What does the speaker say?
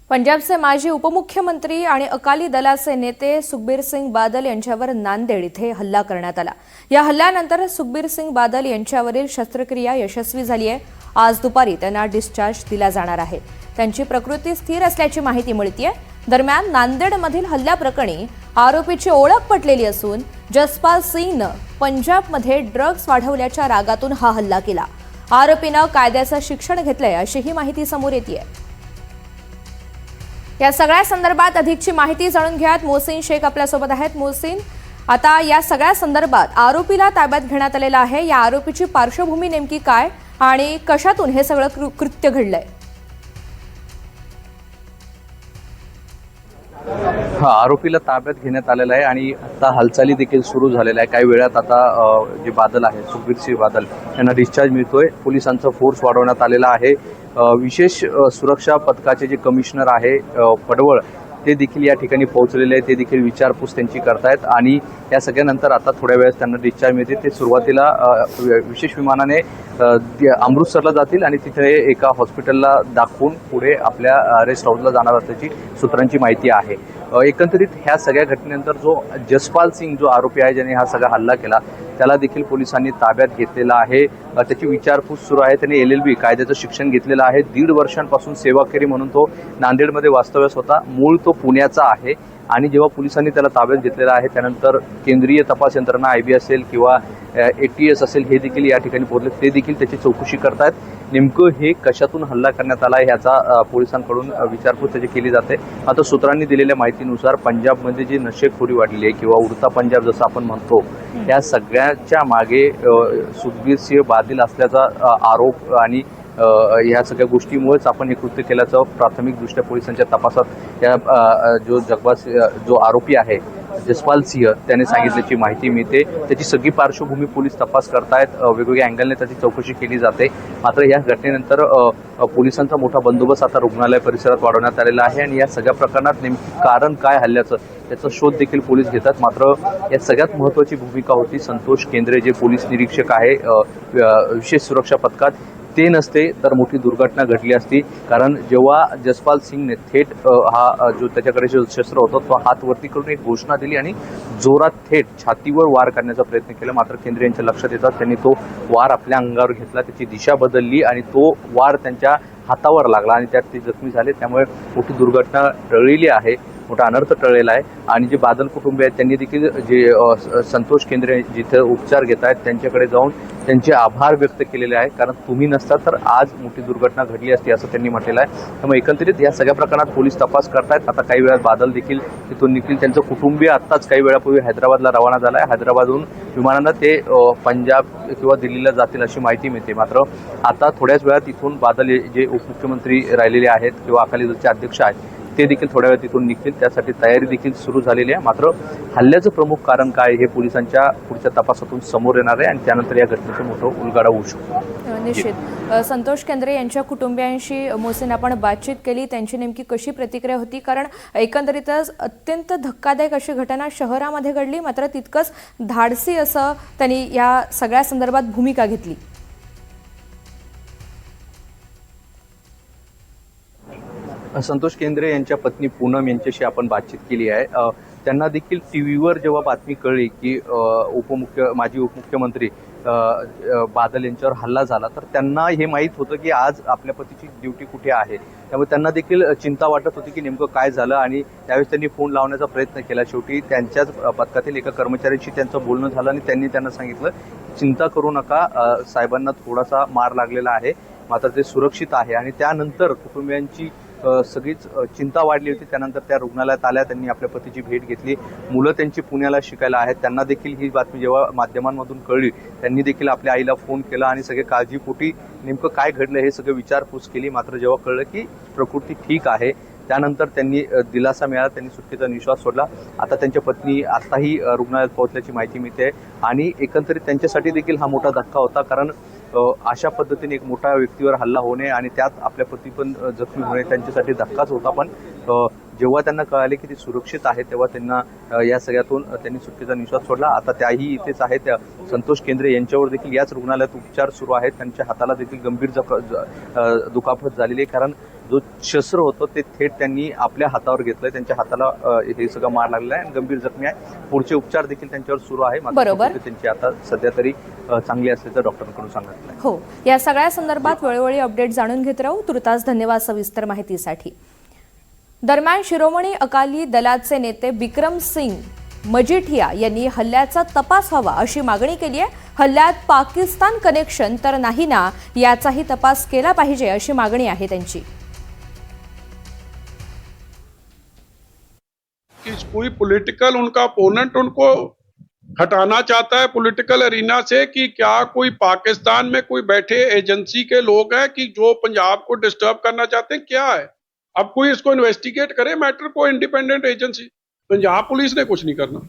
पंजाबचे माजी उपमुख्यमंत्री आणि अकाली दलाचे नेते सुखबीर सिंग बादल यांच्यावर नांदेड इथे हल्ला करण्यात आला। या हल्ल्यानंतर सुखबीर सिंग बादल यांच्यावरील शस्त्रक्रिया यशस्वी झाली आहे। आज दुपारी त्यांना डिस्चार्ज दिला जाणार आहे। त्यांची प्रकृती स्थिर असल्याची माहिती मिळतेय। दरम्यान नांदेडमधील हल्ल्याप्रकरणी आरोपीची ओळख पटलेली असून जसपाल सिंगनं पंजाबमध्ये ड्रग्ज वाढवल्याच्या रागातून हा हल्ला केला। आरोपीनं कायद्याचं शिक्षण घेतलंय अशीही माहिती समोर येतेय। या सगळ्या संदर्भात अधिकची माहिती जाणून घ्यात मोहसिन शेख आपल्यासोबत आहेत। मोहसिन, आता या सगळ्या संदर्भात आरोपीला ताब्यात घेण्यात आलेला आहे। या आरोपीची पार्श्वभूमी नेमकी काय आणि कशातून हे सगळं कृत्य घडलंय? आरोपीला ताब्यात घेण्यात आलेला आहे आणि आता हालचाली देखील सुरू झालेल्या आहे। काही वेळात आता जे बादल आहे सुखबीर सिंग बादल यांना डिस्चार्ज मिळतोय। पोलिसांचा फोर्स वाढवण्यात आलेला आहे। विशेष सुरक्षा पथकाचे जे कमिशनर आहे पडवळ ते देखील या ठिकाणी पोहोचलेले आहेत। ते देखील विचारपूस त्यांची करतायत आणि या सगळ्यानंतर आता थोड्या वेळात त्यांना डिस्चार्ज मिळते। ते सुरुवातीला विशेष विमानाने अमृतसरला जातील आणि तिथे एका हॉस्पिटलला दाखवून पुढे आपल्या रेस्ट हाऊसला जाणार असल्याची सूत्रांची माहिती आहे। एकंदरीत ह्या सगळ्या घटनेनंतर जो जसपाल सिंग जो आरोपी आहे ज्याने हा सगळा हल्ला केला त्याला देखील पोलिसांनी ताब्यात घेतलेला आहे। त्याची विचारपूस सुरू आहे। त्याने LLB कायद्याचं शिक्षण घेतलेलं आहे। 1.5 वर्षांपासून सेवाकेरी म्हणून तो नांदेडमध्ये वास्तव्यास होता। मूळ तो पुण्याचा आहे आणि जेव्हा पोलिसांनी त्याला ताब्यात घेतलेला आहे त्यानंतर केंद्रीय तपास यंत्रणा IB असेल किंवा ATS असेल हे देखील या ठिकाणी पोहोचले। ते देखील त्याची चौकशी करतायत। नेमकं हे कशातून हल्ला करण्यात आला ह्याचा पोलिसांकडून विचारपूस त्याची केली जाते। आता सूत्रांनी दिलेल्या माहितीनुसार पंजाबमध्ये जी नशेखोरी वाढली आहे किंवा उडता पंजाब जसं आपण म्हणतो या सगळ्याच्या मागे सुखबीर सिंह बादल असल्याचा आरोप आणि या सगळ्या गोष्टीमुळेच आपण हे कृत्य केल्याचं प्राथमिकदृष्ट्या पोलिसांच्या तपासात या जो आरोपी आहे जसपाल सिंह त्याने सांगितल्याची माहिती मिळते। त्याची सगळी पार्श्वभूमी पोलीस तपास करतायत। वेगवेगळ्या अँगलने त्याची चौकशी केली जाते। मात्र या घटनेनंतर पोलिसांचा मोठा बंदोबस्त आता रुग्णालय परिसरात वाढवण्यात आलेला आहे आणि या सगळ्या प्रकरणात नेमकी कारण काय हल्ल्याचं त्याचा शोध देखील पोलीस घेतात। मात्र या सगळ्यात महत्त्वाची भूमिका होती संतोष केंद्रे जे पोलीस निरीक्षक आहे विशेष सुरक्षा पथकात, ते नसते तर मोठी दुर्घटना घडली असती। कारण जेव्हा जसपाल सिंगने थेट हा जो त्याच्याकडे शस्त्र होतं तो हात वरती करून एक घोषणा दिली आणि जोरात थेट छातीवर वार करण्याचा प्रयत्न केला। मात्र केंद्रे यांच्या लक्षात येतात त्यांनी तो वार आपल्या अंगावर घेतला, त्याची दिशा बदलली आणि तो वार त्यांच्या हातावर लागला आणि त्यात ते जखमी झाले। त्यामुळे मोठी दुर्घटना टळलेली आहे, मोठा अनर्थ टळलेला आहे। आणि जे बादल कुटुंबीय आहेत त्यांनी देखील जे संतोष केंद्रे जिथे उपचार घेत आहेत त्यांच्याकडे जाऊन त्यांचे आभार व्यक्त केलेले आहे। कारण तुम्ही नसता तर आज मोठी दुर्घटना घडली असती असं त्यांनी म्हटलेलं आहे। त्यामुळे एकंदरीत या सगळ्या प्रकरणात पोलीस तपास करतायत। आता काही वेळात बादल देखील तिथून निघतील। त्यांचं कुटुंबीय आत्ताच काही वेळापूर्वी हैदराबादला रवाना झाला आहे। हैदराबादहून विमानानं ते पंजाब किंवा दिल्लीला जातील अशी माहिती मिळते। मात्र आता थोड्याच वेळात इथून बादल जे उपमुख्यमंत्री राहिलेले आहेत किंवा अकाली दलचे अध्यक्ष आहेत ते देखील थोड्या वेळ तिथून निघतील। त्यासाठी तयारी देखील सुरू झालेली आहे। मात्र हल्ल्याचं प्रमुख कारण काय हे पोलिसांच्या पुढच्या तपासातून समोर येणार आहे आणि त्यानंतर या घटनेचं मोठं उलगडा होऊ शकतो। निश्चित संतोष केंद्रे यांच्या कुटुंबियांशी मोहसिन आपण बातचीत केली, त्यांची नेमकी कशी प्रतिक्रिया होती? कारण एकंदरीतच अत्यंत धक्कादायक अशी घटना शहरामध्ये घडली, मात्र तितकंच धाडसी असं त्यांनी या सगळ्या संदर्भात भूमिका घेतली। संतोष केंद्रे यांच्या पत्नी पूनम यांच्याशी आपण बातचीत केली आहे। त्यांना देखील टीव्हीवर जेव्हा बातमी कळली की माजी उपमुख्यमंत्री बादल यांच्यावर हल्ला झाला तर त्यांना हे माहीत होतं की आज आपल्या पतीची ड्युटी कुठे आहे। त्यामुळे त्यांना देखील चिंता वाटत होती की नेमकं काय झालं आणि त्यावेळेस त्यांनी फोन लावण्याचा प्रयत्न केला। शेवटी त्यांच्याच पथकातील एका कर्मचाऱ्याशी त्यांचं बोलणं झालं आणि त्यांनी त्यांना सांगितलं चिंता करू नका, साहेबांना थोडासा मार लागलेला आहे मात्र ते सुरक्षित आहे। आणि त्यानंतर कुटुंबियांची सगळीच चिंता वाढली होती। त्यानंतर त्या रुग्णालयात आल्या, त्यांनी आपल्या पतीची भेट घेतली। मुलं त्यांची पुण्याला शिकायला आहेत। त्यांना देखील ही बातमी जेव्हा माध्यमांमधून कळली त्यांनी देखील आपल्या आईला फोन केला आणि सगळे काळजीपोटी नेमकं काय घडलं हे सगळं विचारपूस केली। मात्र जेव्हा कळलं की प्रकृती ठीक आहे त्यानंतर त्यांनी दिलासा मिळाला, त्यांनी सुटकेचा निश्वास सोडला। आता त्यांच्या पत्नी आताही रुग्णालयात पोहोचल्याची माहिती मिळते आणि एकंदरीत त्यांच्यासाठी देखील हा मोठा धक्का होता। कारण अशा पद्धतीने एक मोठ्या व्यक्तीवर हल्ला होणे आणि त्यात आपल्या पती पण जखमी होणे त्यांच्यासाठी धक्काच होता। पण जेव्हा त्यांना कळाले की ती सुरक्षित आहे तेव्हा त्यांना या सगळ्यातून त्यांनी सुटकेचा निश्वास सोडला. आता त्याही इथेच आहेत. संतोष केंद्रे यांच्यावर देखील याच रुग्णालयात उपचार सुरू आहेत. त्यांच्या हाताला देखील गंभीर दुखापत झालेली आहे, कारण जो शस्त्र होतं ते थेट त्यांनी आपल्या हातावर घेतलंय. त्यांच्या हाताला हे सगळं मार लागलेला आहे आणि गंभीर जखमी आहे. पुढचे उपचार देखील त्यांच्यावर सुरू आहे. मात्र बरोबर. तब्येत त्यांची आता सध्या तरी चांगली असल्याचं डॉक्टरांकडून सांगितलं आहे. हो, या सगळ्या संदर्भात वेळोवेळी अपडेट जाणून घेत राहू. तुर्तास धन्यवाद सविस्तर माहितीसाठी. दरम्यान शिरोमणी अकाली दलाचे नेते बिक्रम सिंग मजीठिया यांनी हल्ल्याचा तपास व्हावा अशी मागणी केली आहे. हल्ल्यात पाकिस्तान कनेक्शन तर नाही ना, याचाही तपास केला पाहिजे अशी मागणी आहे त्यांची. कि कोई पॉलिटिकल उनका अपोनेंट उनको हटाना चाहता है पॉलिटिकल अरीना से, कि क्या कोई पाकिस्तान में कोई बैठे एजेंसी के लोग हैं कि जो पंजाब को डिस्टर्ब करना चाहते हैं, क्या है? अब कोई इसको इन्वेस्टिगेट करे मैटर को, इंडिपेंडेंट एजेंसी। पंजाब पुलिस ने कुछ नहीं करना।